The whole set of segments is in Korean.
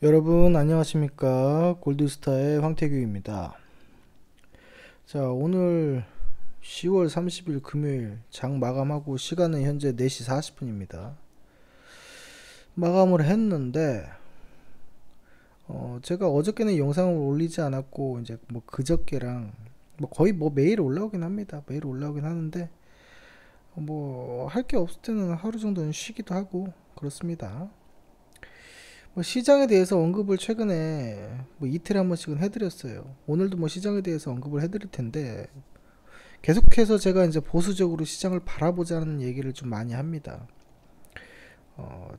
여러분 안녕하십니까. 골드스타의 황태규입니다. 자, 오늘 10월 30일 금요일 장 마감하고 시간은 현재 4시 40분입니다. 마감을 했는데 제가 어저께는 영상을 올리지 않았고 이제 뭐 그저께랑 뭐 거의 뭐 매일 올라오긴 합니다. 매일 올라오긴 하는데 뭐 할 게 없을 때는 하루 정도는 쉬기도 하고 그렇습니다. 뭐 시장에 대해서 언급을 최근에 뭐 이틀에 한 번씩은 해드렸어요. 오늘도 뭐 시장에 대해서 언급을 해드릴 텐데 계속해서 제가 이제 보수적으로 시장을 바라보자는 얘기를 좀 많이 합니다.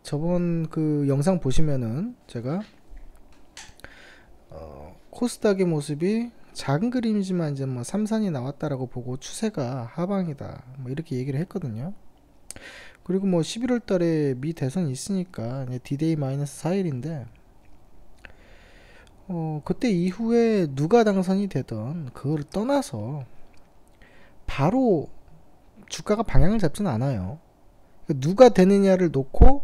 저번 그 영상 보시면은 제가 코스닥의 모습이 작은 그림이지만 이제 뭐 삼산이 나왔다라고 보고 추세가 하방이다 뭐 이렇게 얘기를 했거든요. 그리고 뭐 11월 달에 미 대선이 있으니까 D-Day 마이너스 4일인데 그때 이후에 누가 당선이 되던 그걸 떠나서 바로 주가가 방향을 잡지는 않아요. 누가 되느냐를 놓고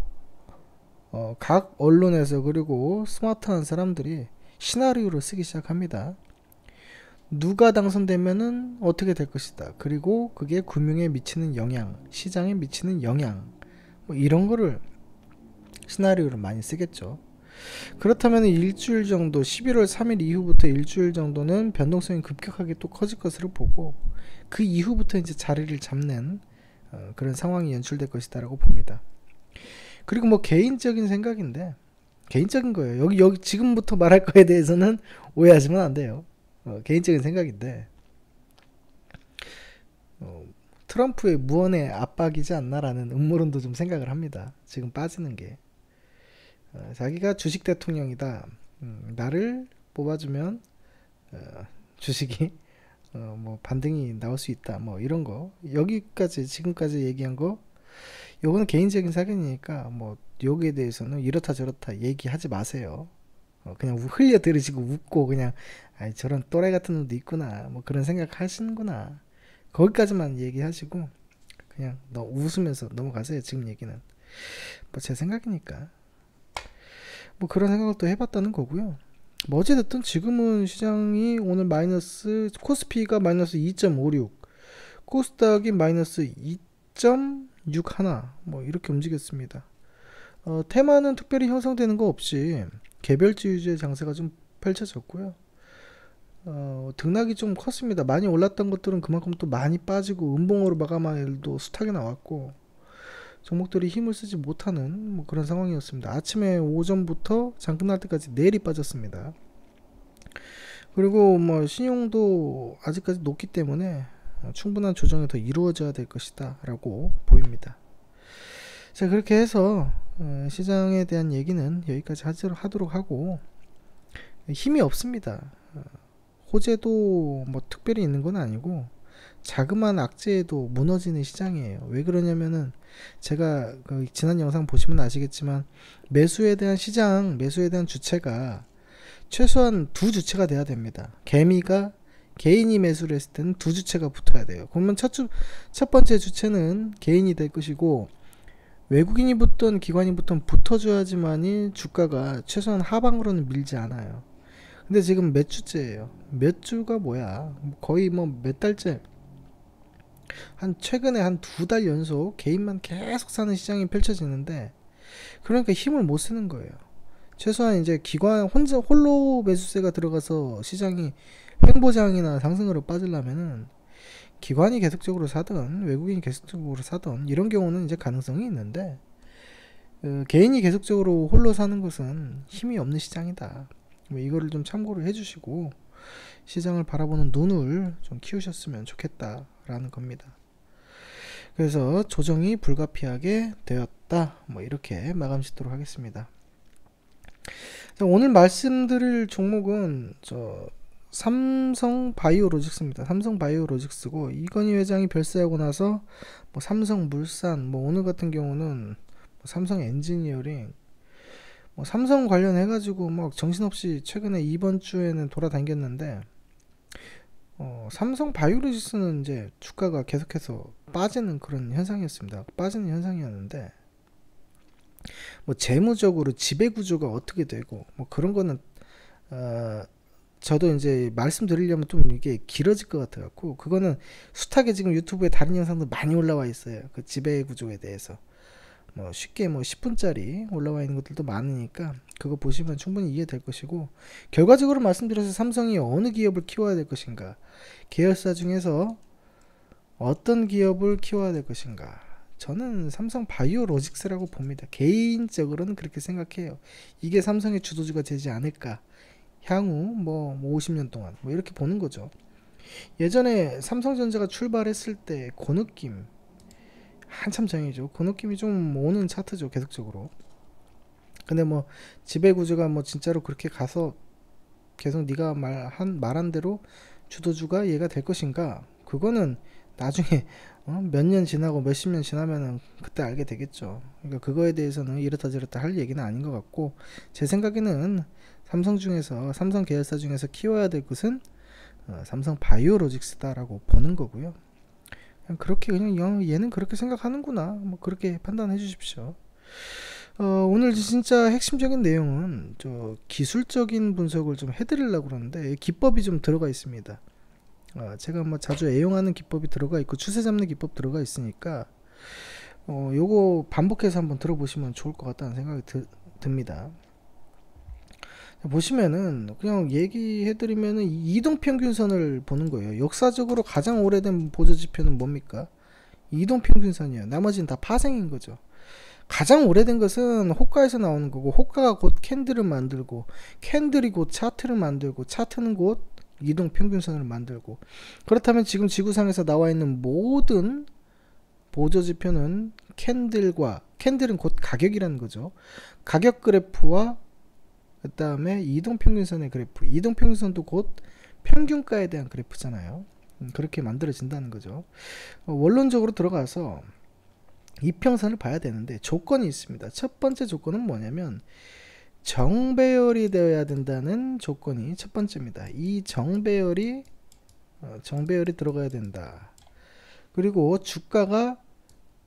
각 언론에서 그리고 스마트한 사람들이 시나리오를 쓰기 시작합니다. 누가 당선되면은 어떻게 될 것이다. 그리고 그게 금융에 미치는 영향, 시장에 미치는 영향, 뭐 이런 거를 시나리오를 많이 쓰겠죠. 그렇다면 일주일 정도, 11월 3일 이후부터 일주일 정도는 변동성이 급격하게 또 커질 것으로 보고 그 이후부터 이제 자리를 잡는 그런 상황이 연출될 것이다라고 봅니다. 그리고 뭐 개인적인 생각인데 개인적인 거예요. 여기 지금부터 말할 거에 대해서는 오해하시면 안 돼요. 개인적인 생각인데 트럼프의 무언의 압박이지 않나라는 음모론도 좀 생각을 합니다. 지금 빠지는 게 자기가 주식 대통령이다. 나를 뽑아주면 주식이 뭐 반등이 나올 수 있다. 뭐 이런 거 여기까지 지금까지 얘기한 거 요거는 개인적인 사견이니까 뭐 여기에 대해서는 이렇다 저렇다 얘기하지 마세요. 그냥 흘려 들으시고 웃고 그냥 아이 저런 또라이 같은 놈도 있구나 뭐 그런 생각 하시는구나 거기까지만 얘기하시고 그냥 웃으면서 넘어가세요. 지금 얘기는 뭐 제 생각이니까 뭐 그런 생각을 또 해봤다는 거고요. 뭐 어찌됐든 지금은 시장이 오늘 마이너스 코스피가 마이너스 2.56 코스닥이 마이너스 2.61 뭐 이렇게 움직였습니다. 테마는 특별히 형성되는 거 없이 개별주 위주의 장세가 좀 펼쳐졌고요. 등락이 좀 컸습니다. 많이 올랐던 것들은 그만큼 또 많이 빠지고 음봉으로 마감할도 숱하게 나왔고 종목들이 힘을 쓰지 못하는 뭐 그런 상황이었습니다. 아침에 오전부터 장 끝날 때까지 내리 빠졌습니다. 그리고 뭐 신용도 아직까지 높기 때문에 충분한 조정이 더 이루어져야 될 것이다 라고 보입니다. 자, 그렇게 해서 시장에 대한 얘기는 여기까지 하도록 하고 힘이 없습니다. 호재도 뭐 특별히 있는 건 아니고 자그마한 악재에도 무너지는 시장이에요. 왜 그러냐면은 제가 그 지난 영상 보시면 아시겠지만 매수에 대한 시장, 매수에 대한 주체가 최소한 두 주체가 돼야 됩니다. 개미가 개인이 매수를 했을 때는 두 주체가 붙어야 돼요. 그러면 첫 번째 주체는 개인이 될 것이고 외국인이 붙던 기관이 붙어줘야지만이 주가가 최소한 하방으로는 밀지 않아요. 근데 지금 몇 주째예요. 몇 주가 뭐야? 거의 뭐 몇 달째 한 최근에 한 두 달 연속 개인만 계속 사는 시장이 펼쳐지는데 그러니까 힘을 못 쓰는 거예요. 최소한 이제 기관 혼자 홀로 매수세가 들어가서 시장이 횡보장이나 상승으로 빠지려면은 기관이 계속적으로 사든 외국인이 계속적으로 사든 이런 경우는 이제 가능성이 있는데 개인이 계속적으로 홀로 사는 것은 힘이 없는 시장이다. 뭐 이거를 좀 참고를 해주시고 시장을 바라보는 눈을 좀 키우셨으면 좋겠다라는 겁니다. 그래서 조정이 불가피하게 되었다. 뭐 이렇게 마감 짓도록 하겠습니다. 자, 오늘 말씀드릴 종목은 삼성 바이오로직스입니다. 삼성 바이오로직스고 이건희 회장이 별세하고 나서 뭐 삼성물산 뭐 오늘 같은 경우는 뭐 삼성 엔지니어링 뭐 삼성 관련해가지고 막 정신없이 최근에 이번 주에는 돌아다녔는데 삼성 바이오로직스는 이제 주가가 계속해서 빠지는 그런 현상이었습니다. 빠지는 현상이었는데 뭐 재무적으로 지배 구조가 어떻게 되고 뭐 그런 거는 어, 저도 이제 말씀드리려면 좀 이게 길어질 것 같아 갖고 그거는 숱하게 지금 유튜브에 다른 영상도 많이 올라와 있어요. 그 지배 구조에 대해서 뭐 쉽게 뭐 10분짜리 올라와 있는 것들도 많으니까 그거 보시면 충분히 이해될 것이고, 결과적으로 말씀드려서 삼성이 어느 기업을 키워야 될 것인가, 계열사 중에서 어떤 기업을 키워야 될 것인가, 저는 삼성 바이오로직스라고 봅니다. 개인적으로는 그렇게 생각해요. 이게 삼성의 주도주가 되지 않을까, 향후 뭐 50년 동안 뭐 이렇게 보는 거죠. 예전에 삼성전자가 출발했을 때 그 느낌, 한참 전이죠. 그 느낌이 좀 오는 차트죠, 계속적으로. 근데 뭐 지배구조가 뭐 진짜로 그렇게 가서 계속 네가 말한 대로 주도주가 얘가 될 것인가, 그거는 나중에 몇 년 지나고 몇십 년 지나면은 그때 알게 되겠죠. 그러니까 그거에 대해서는 이렇다 저렇다 할 얘기는 아닌 것 같고, 제 생각에는 삼성 계열사 중에서 키워야 될 것은 삼성 바이오로직스다라고 보는 거고요. 그냥 그렇게 그냥 얘는 그렇게 생각하는구나, 뭐 그렇게 판단해 주십시오. 오늘 진짜 핵심적인 내용은 저 기술적인 분석을 좀 해드리려고 그러는데 기법이 좀 들어가 있습니다. 제가 뭐 자주 애용하는 기법이 들어가 있고 추세 잡는 기법 들어가 있으니까 요거 반복해서 한번 들어보시면 좋을 것 같다는 생각이 듭니다. 보시면은 그냥 얘기해드리면은 이동평균선을 보는 거예요. 역사적으로 가장 오래된 보조지표는 뭡니까? 이동평균선이에요. 나머지는 다 파생인 거죠. 가장 오래된 것은 호가에서 나오는 거고, 호가가 곧 캔들을 만들고, 캔들이 곧 차트를 만들고, 차트는 곧 이동평균선을 만들고, 그렇다면 지금 지구상에서 나와 있는 모든 보조지표는 캔들은 곧 가격이라는 거죠. 가격 그래프와 그 다음에 이동평균선의 그래프, 이동평균선도 곧 평균가에 대한 그래프잖아요. 그렇게 만들어진다는 거죠. 원론적으로 들어가서 이평선을 봐야 되는데 조건이 있습니다. 첫 번째 조건은 뭐냐면 정배열이 되어야 된다는 조건이 첫 번째입니다. 이 정배열이 들어가야 된다. 그리고 주가가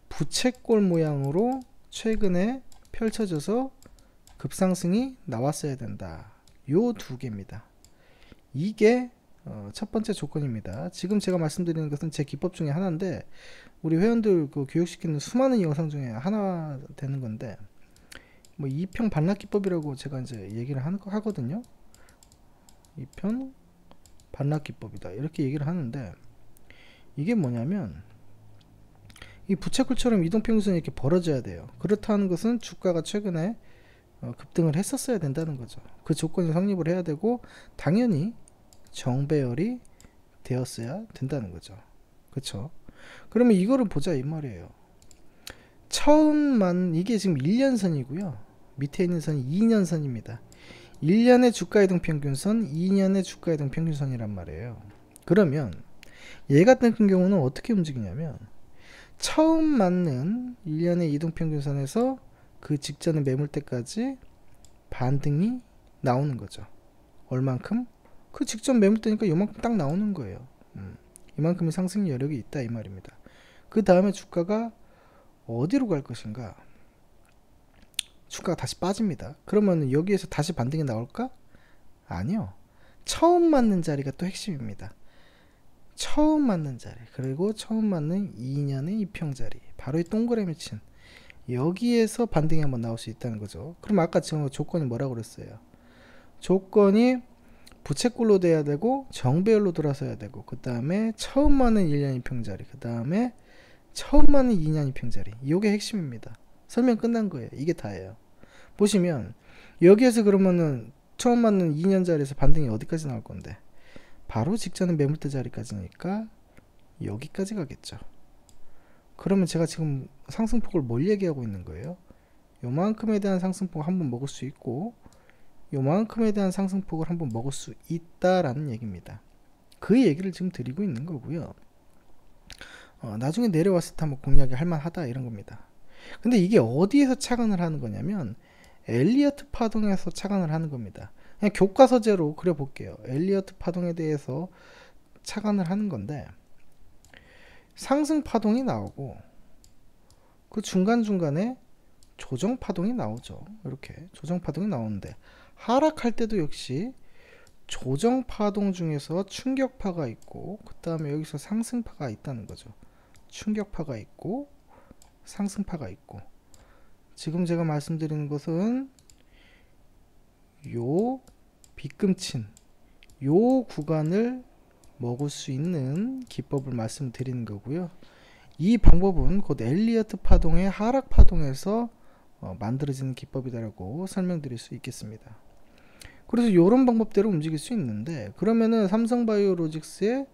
부채꼴 모양으로 최근에 펼쳐져서 급상승이 나왔어야 된다. 요 두 개입니다. 이게 첫 번째 조건입니다. 지금 제가 말씀드리는 것은 제 기법 중에 하나인데 우리 회원들 그 교육시키는 수많은 영상 중에 하나 되는 건데, 뭐 2평 반락 기법이라고 제가 이제 얘기를 하거든요. 2평 반락 기법이다 이렇게 얘기를 하는데, 이게 뭐냐면 이 부채꼴처럼 이동평균선이 이렇게 벌어져야 돼요. 그렇다는 것은 주가가 최근에 급등을 했었어야 된다는 거죠. 그 조건이 성립을 해야 되고 당연히 정배열이 되었어야 된다는 거죠. 그쵸? 그러면 이거를 보자 이 말이에요. 이게 지금 1년선이고요. 밑에 있는 선이 2년선입니다. 1년의 주가이동 평균선, 2년의 주가이동 평균선이란 말이에요. 그러면 얘 같은 경우는 어떻게 움직이냐면 처음 맞는 1년의 이동평균선에서 그 직전의 매물대까지 반등이 나오는 거죠. 얼만큼? 그 직전 매물대니까 요만큼 딱 나오는 거예요. 이만큼의 상승 여력이 있다 이 말입니다. 그 다음에 주가가 어디로 갈 것인가? 주가가 다시 빠집니다. 그러면 여기에서 다시 반등이 나올까? 아니요. 처음 맞는 자리가 또 핵심입니다. 처음 맞는 자리, 그리고 처음 맞는 2년의 이평 자리, 바로 이 동그라미 친 여기에서 반등이 한번 나올 수 있다는 거죠. 그럼 아까 지금 조건이 뭐라고 그랬어요? 조건이 부채꼴로 돼야 되고 정배열로 돌아서야 되고, 그 다음에 처음 맞는 1년 이평 자리, 그 다음에 처음 맞는 2년 이평 자리. 이게 핵심입니다. 설명 끝난 거예요. 이게 다예요. 보시면 여기에서 그러면은 처음 맞는 2년 자리에서 반등이 어디까지 나올 건데, 바로 직전의 매물대 자리까지니까 여기까지 가겠죠. 그러면 제가 지금 상승폭을 뭘 얘기하고 있는 거예요? 요만큼에 대한 상승폭을 한번 먹을 수 있고 요만큼에 대한 상승폭을 한번 먹을 수 있다라는 얘기입니다. 그 얘기를 지금 드리고 있는 거고요. 나중에 내려왔을 때 한번 공략이 할만하다 이런 겁니다. 근데 이게 어디에서 착안을 하는 거냐면 엘리어트 파동에서 착안을 하는 겁니다. 그냥 교과서제로 그려볼게요. 엘리어트 파동에 대해서 착안을 하는 건데, 상승 파동이 나오고 그 중간중간에 조정파동이 나오죠. 이렇게 조정파동이 나오는데 하락할 때도 역시 조정파동 중에서 충격파가 있고 그 다음에 여기서 상승파가 있다는 거죠. 충격파가 있고 상승파가 있고, 지금 제가 말씀드리는 것은 요 빗금친 요 구간을 먹을 수 있는 기법을 말씀드리는 거고요. 이 방법은 곧 엘리어트 파동의 하락 파동에서 만들어지는 기법이다라고 설명드릴 수 있겠습니다. 그래서 이런 방법대로 움직일 수 있는데, 그러면은 삼성바이오로직스의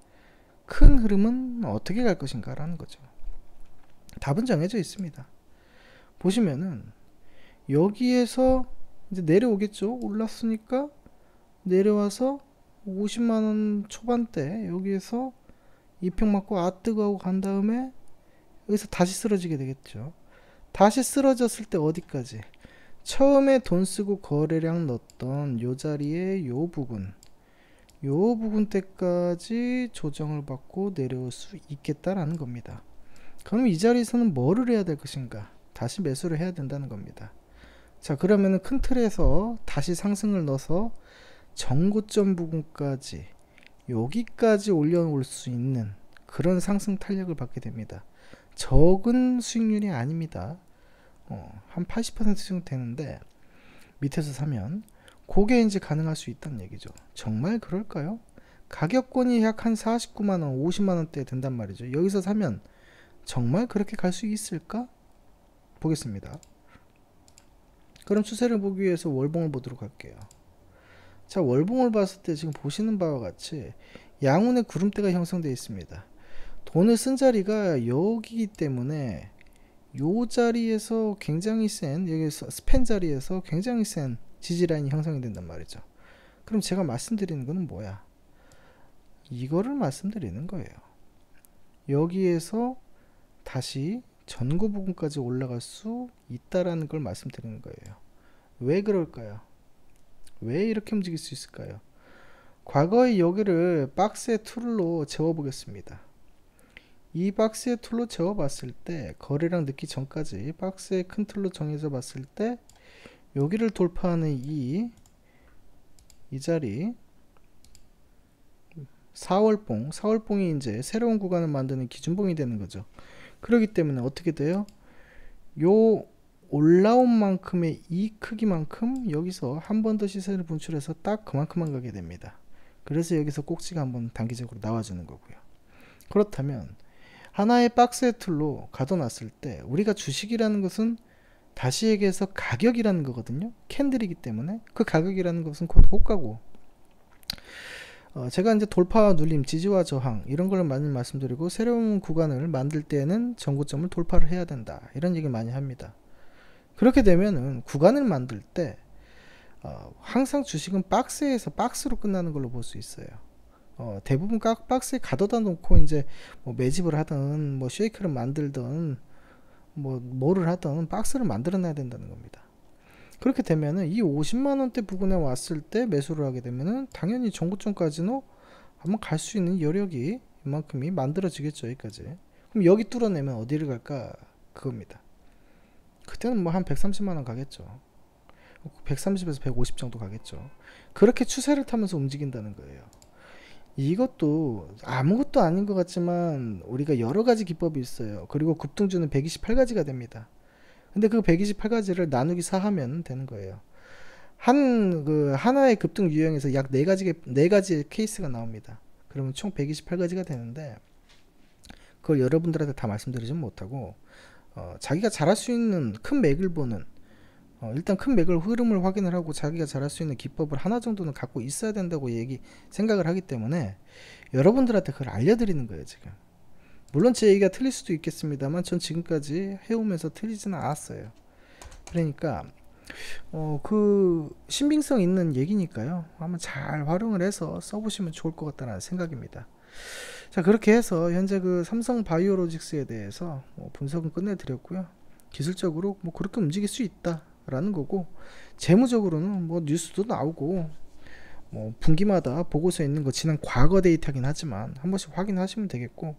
큰 흐름은 어떻게 갈 것인가 라는 거죠. 답은 정해져 있습니다. 보시면은 여기에서 이제 내려오겠죠. 올랐으니까 내려와서 50만원 초반대 여기에서 이평 맞고 뜨거 하고 간 다음에 여기서 다시 쓰러지게 되겠죠. 다시 쓰러졌을 때 어디까지? 처음에 돈 쓰고 거래량 넣었던 요 자리에 요 부분 때까지 조정을 받고 내려올 수 있겠다라는 겁니다. 그럼 이 자리에서는 뭐를 해야 될 것인가? 다시 매수를 해야 된다는 겁니다. 자, 그러면은 큰 틀에서 다시 상승을 넣어서 정고점 부분까지 여기까지 올려올 수 있는 그런 상승 탄력을 받게 됩니다. 적은 수익률이 아닙니다. 한 80% 정도 되는데 밑에서 사면 그게 이제 가능할 수 있다는 얘기죠. 정말 그럴까요? 가격권이 약 한 49만원 50만원대 된단 말이죠. 여기서 사면 정말 그렇게 갈 수 있을까? 보겠습니다. 그럼 추세를 보기 위해서 월봉을 보도록 할게요. 자, 월봉을 봤을 때 지금 보시는 바와 같이 양운의 구름대가 형성되어 있습니다. 돈을 쓴 자리가 여기이기 때문에 요 자리에서 굉장히 센, 여기서 스팬 자리에서 굉장히 센 지지라인이 형성이 된단 말이죠. 그럼 제가 말씀드리는 거는 뭐야? 이거를 말씀드리는 거예요. 여기에서 다시 전고 부분까지 올라갈 수 있다라는 걸 말씀드리는 거예요. 왜 그럴까요? 왜 이렇게 움직일 수 있을까요? 과거에 여기를 박스의 툴로 재워보겠습니다. 이 박스의 툴로 재워봤을 때, 거래량 넣기 전까지 박스의 큰 툴로 정해져 봤을 때 여기를 돌파하는 이 자리 4월봉이 이제 새로운 구간을 만드는 기준봉이 되는 거죠. 그렇기 때문에 어떻게 돼요? 요 올라온 만큼의 이 크기만큼 여기서 한 번 더 시세를 분출해서 딱 그만큼만 가게 됩니다. 그래서 여기서 꼭지가 한번 단기적으로 나와주는 거고요. 그렇다면 하나의 박스의 툴로 가둬놨을 때 우리가 주식이라는 것은 다시 얘기해서 가격이라는 거거든요. 캔들이기 때문에 그 가격이라는 것은 곧 호가고, 제가 이제 돌파와 눌림, 지지와 저항 이런 걸 많이 말씀드리고, 새로운 구간을 만들 때는 전고점을 돌파를 해야 된다 이런 얘기 많이 합니다. 그렇게 되면은 구간을 만들 때 항상 주식은 박스에서 박스로 끝나는 걸로 볼 수 있어요. 대부분 박스에 가둬다 놓고 이제 뭐 매집을 하든 뭐 쉐이크를 만들든 뭐를 하든 박스를 만들어 놔야 된다는 겁니다. 그렇게 되면은 이 50만원대 부근에 왔을 때 매수를 하게 되면은 당연히 전고점까지는 한번 갈 수 있는 여력이 이만큼이 만들어지겠죠. 여기까지. 그럼 여기 뚫어내면 어디를 갈까? 그겁니다. 그때는 뭐 한 130만원 가겠죠. 130에서 150 정도 가겠죠. 그렇게 추세를 타면서 움직인다는 거예요. 이것도 아무것도 아닌 것 같지만 우리가 여러가지 기법이 있어요. 그리고 급등주는 128가지가 됩니다. 근데 그 128가지를 나누기 4하면 되는 거예요. 하나의 급등 유형에서 약 4가지의 케이스가 나옵니다. 그러면 총 128가지가 되는데, 그걸 여러분들한테 다 말씀드리진 못하고, 자기가 잘할 수 있는 큰 맥을 보는, 일단 큰 맥을 흐름을 확인을 하고 자기가 잘할 수 있는 기법을 하나 정도는 갖고 있어야 된다고 생각을 하기 때문에 여러분들한테 그걸 알려드리는 거예요. 지금 물론 제 얘기가 틀릴 수도 있겠습니다만 전 지금까지 해오면서 틀리지는 않았어요. 그러니까 그 신빙성 있는 얘기니까요, 한번 잘 활용을 해서 써보시면 좋을 것 같다는 생각입니다. 자, 그렇게 해서 현재 그 삼성 바이오로직스에 대해서 분석은 끝내드렸고요. 기술적으로 뭐 그렇게 움직일 수 있다 라는 거고, 재무적으로는 뭐 뉴스도 나오고 뭐 분기마다 보고서에 있는 거 지난 과거 데이터긴 하지만 한 번씩 확인하시면 되겠고,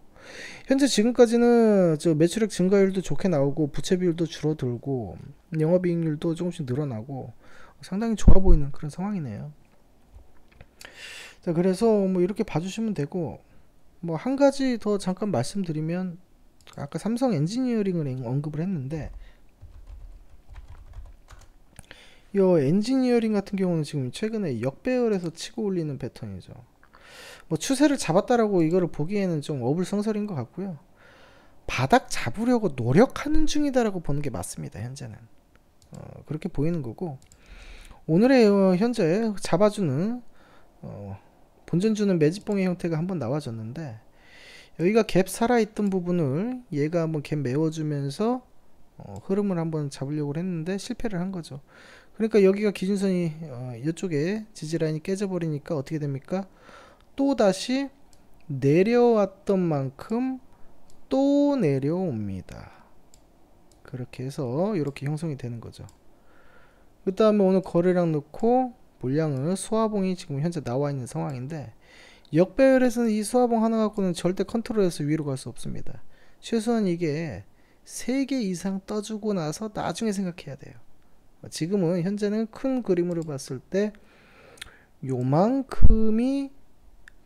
현재 지금까지는 저 매출액 증가율도 좋게 나오고 부채 비율도 줄어들고 영업이익률도 조금씩 늘어나고 상당히 좋아 보이는 그런 상황이네요. 자, 그래서 뭐 이렇게 봐주시면 되고, 뭐 한 가지 더 잠깐 말씀드리면, 아까 삼성 엔지니어링을 언급을 했는데, 이 엔지니어링 같은 경우는 지금 최근에 역배열에서 치고 올리는 패턴이죠. 뭐 추세를 잡았다라고 이거를 보기에는 좀 어불성설인 것 같고요. 바닥 잡으려고 노력하는 중이다라고 보는 게 맞습니다. 현재는 그렇게 보이는 거고, 오늘의 현재 잡아주는 본전 주는 매집봉의 형태가 한번 나와줬는데, 여기가 갭 살아있던 부분을 얘가 한번 갭 메워주면서 흐름을 한번 잡으려고 했는데 실패를 한 거죠. 그러니까 여기가 기준선이 이쪽에 지지라인이 깨져버리니까 어떻게 됩니까? 또 다시 내려왔던 만큼 또 내려옵니다. 그렇게 해서 이렇게 형성이 되는 거죠. 그 다음에 오늘 거래량 넣고 물량을 수화봉이 지금 현재 나와 있는 상황인데, 역배열에서는 이 수화봉 하나 갖고는 절대 컨트롤해서 위로 갈 수 없습니다. 최소한 이게 3개 이상 떠주고 나서 나중에 생각해야 돼요. 지금은 현재는 큰 그림으로 봤을 때 요만큼이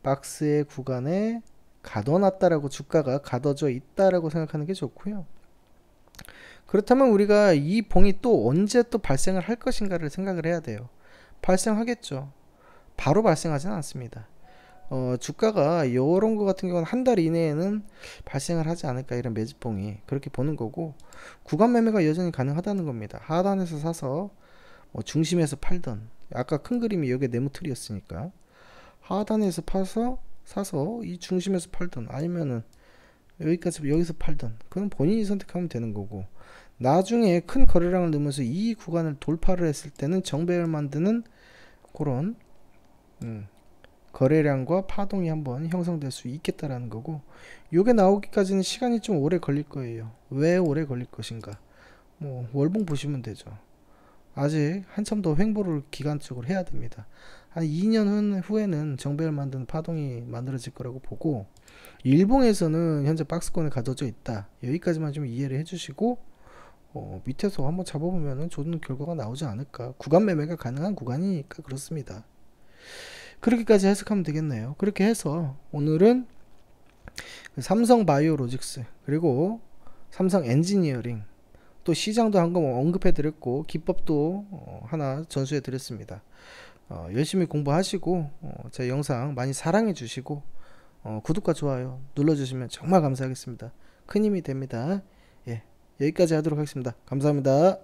박스의 구간에 가둬놨다라고, 주가가 가둬져 있다라고 생각하는 게 좋고요. 그렇다면 우리가 이 봉이 또 언제 또 발생을 할 것인가를 생각을 해야 돼요. 발생하겠죠. 바로 발생하지는 않습니다. 주가가 이런 거 같은 경우는 한 달 이내에는 발생을 하지 않을까, 이런 매집봉이 그렇게 보는 거고, 구간 매매가 여전히 가능하다는 겁니다. 하단에서 사서 중심에서 팔던, 아까 큰 그림이 여기 네모틀이었으니까 하단에서 사서 이 중심에서 팔던, 아니면은 여기서 팔던, 그건 본인이 선택하면 되는 거고, 나중에 큰 거래량을 넣으면서 이 구간을 돌파를 했을 때는 정배열 만드는 그런 거래량과 파동이 한번 형성될 수 있겠다라는 거고, 요게 나오기까지는 시간이 좀 오래 걸릴 거예요. 왜 오래 걸릴 것인가? 뭐 월봉 보시면 되죠. 아직 한참 더 횡보를 기간적으로 해야 됩니다. 한 2년 후에는 정배열 만드는 파동이 만들어질 거라고 보고, 일봉에서는 현재 박스권에 가둬져 있다. 여기까지만 좀 이해를 해주시고, 밑에서 한번 잡아보면 좋은 결과가 나오지 않을까. 구간 매매가 가능한 구간이니까 그렇습니다. 그렇게까지 해석하면 되겠네요. 그렇게 해서 오늘은 삼성 바이오로직스, 그리고 삼성 엔지니어링, 또 시장도 한번 언급해 드렸고, 기법도 하나 전수해 드렸습니다. 열심히 공부하시고 제 영상 많이 사랑해 주시고 구독과 좋아요 눌러 주시면 정말 감사하겠습니다. 큰 힘이 됩니다. 예, 여기까지 하도록 하겠습니다. 감사합니다.